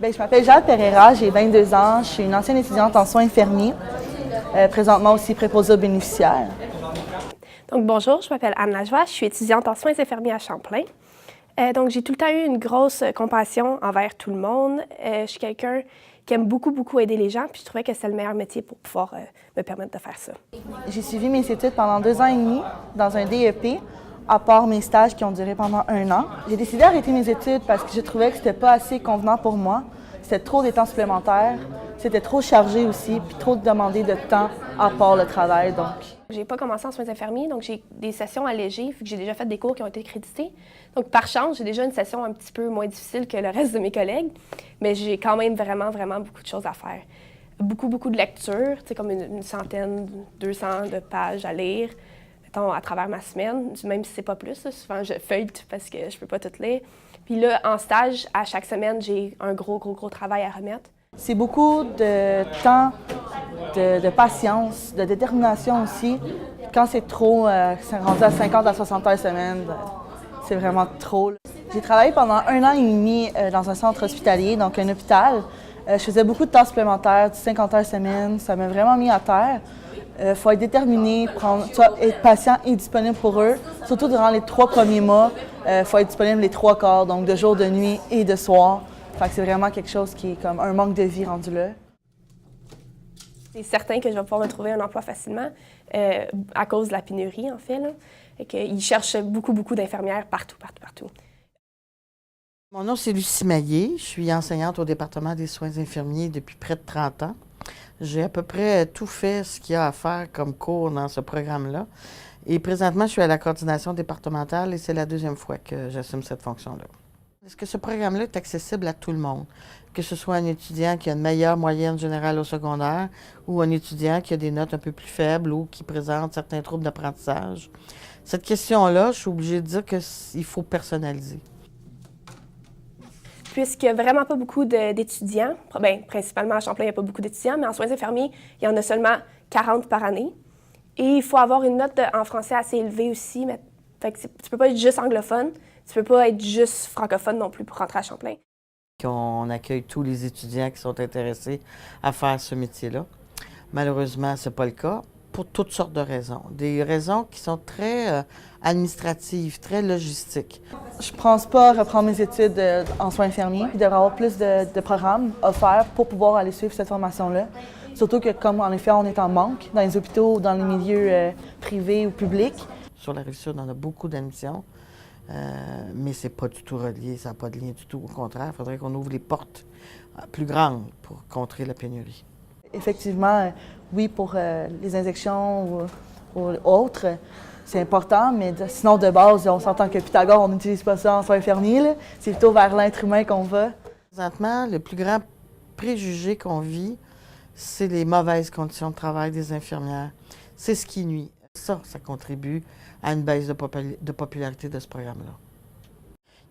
Bien, je m'appelle Jade Pereira, j'ai 22 ans, je suis une ancienne étudiante en soins infirmiers, présentement aussi préposée aux bénéficiaires. Donc bonjour, je m'appelle Anne Lajoie, je suis étudiante en soins infirmiers à Champlain. Donc j'ai tout le temps eu une grosse compassion envers tout le monde. Je suis quelqu'un qui aime beaucoup aider les gens, puis je trouvais que c'était le meilleur métier pour pouvoir me permettre de faire ça. J'ai suivi mes études pendant 2 ans et demi dans un DEP, à part mes stages qui ont duré pendant 1 an. J'ai décidé d'arrêter mes études parce que je trouvais que c'était pas assez convenant pour moi. C'était trop des temps supplémentaires, c'était trop chargé aussi, puis trop demandé de temps à part le travail, donc. J'ai pas commencé en soins infirmiers, donc j'ai des sessions allégées, vu que j'ai déjà fait des cours qui ont été crédités. Donc par chance, j'ai déjà une session un petit peu moins difficile que le reste de mes collègues, mais j'ai quand même vraiment beaucoup de choses à faire. Beaucoup de lectures, tu sais, comme une centaine, 200 de pages à lire, mettons, à travers ma semaine, même si c'est pas plus. Là, souvent, je feuillete parce que je peux pas tout lire. Puis là, en stage, à chaque semaine, j'ai un gros travail à remettre. C'est beaucoup de temps, de patience, de détermination aussi. Quand c'est trop, c'est rendu à 50 à 60 heures semaine, c'est vraiment trop. J'ai travaillé pendant 1 an et demi dans un centre hospitalier, donc un hôpital. Je faisais beaucoup de tâches supplémentaires, 50 heures semaine. Ça m'a vraiment mis à terre. Il faut être déterminé, être patient et disponible pour eux. Surtout durant les 3 premiers mois, il faut être disponible les 3 quarts, donc de jour, de nuit et de soir. Fait que c'est vraiment quelque chose qui est comme un manque de vie rendu là. C'est certain que je vais pouvoir me trouver un emploi facilement à cause de la pénurie, en fait. Là. Et qu'ils cherchent beaucoup d'infirmières partout. Mon nom, c'est Lucie Maillé. Je suis enseignante au département des soins infirmiers depuis près de 30 ans. J'ai à peu près tout fait ce qu'il y a à faire comme cours dans ce programme-là. Et présentement, je suis à la coordination départementale et c'est la 2e fois que j'assume cette fonction-là. Est-ce que ce programme-là est accessible à tout le monde? Que ce soit un étudiant qui a une meilleure moyenne générale au secondaire ou un étudiant qui a des notes un peu plus faibles ou qui présente certains troubles d'apprentissage. Cette question-là, je suis obligée de dire qu'il faut personnaliser. Puisqu'il n'y a vraiment pas beaucoup d'étudiants, bien, principalement à Champlain, il n'y a pas beaucoup d'étudiants, mais en soins infirmiers, il y en a seulement 40 par année. Et il faut avoir une note en français assez élevée aussi. Fait que tu ne peux pas être juste anglophone, tu ne peux pas être juste francophone non plus pour rentrer à Champlain. On accueille tous les étudiants qui sont intéressés à faire ce métier-là. Malheureusement, ce n'est pas le cas, pour toutes sortes de raisons. Des raisons qui sont très administratives, très logistiques. Je ne pense pas reprendre mes études en soins infirmiers. Il devrait y avoir plus de programmes offerts pour pouvoir aller suivre cette formation-là. Surtout que, comme en effet, on est en manque dans les hôpitaux ou dans les milieux privés ou publics. Sur la Rive-Sud, on a beaucoup d'admissions, mais ce n'est pas du tout relié, ça n'a pas de lien du tout. Au contraire, il faudrait qu'on ouvre les portes plus grandes pour contrer la pénurie. Effectivement, oui, pour les injections ou autres, c'est important, mais sinon, de base, on s'entend que Pythagore, on n'utilise pas ça en soins infirmiers. C'est plutôt vers l'être humain qu'on va. Présentement, le plus grand préjugé qu'on vit, c'est les mauvaises conditions de travail des infirmières. C'est ce qui nuit. Ça contribue à une baisse de popularité de ce programme-là.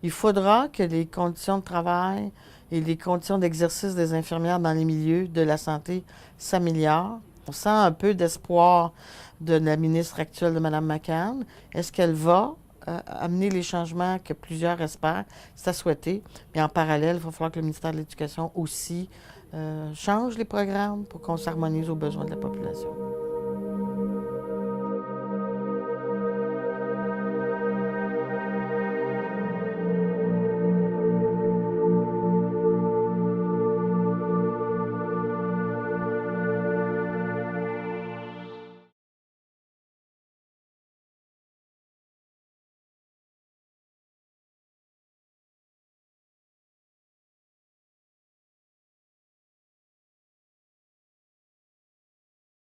Il faudra que les conditions de travail et les conditions d'exercice des infirmières dans les milieux de la santé s'améliorent. On sent un peu d'espoir de la ministre actuelle de Mme McCann. Est-ce qu'elle va amener les changements que plusieurs espèrent? C'est à souhaiter. Mais en parallèle, il va falloir que le ministère de l'Éducation aussi change les programmes pour qu'on s'harmonise aux besoins de la population.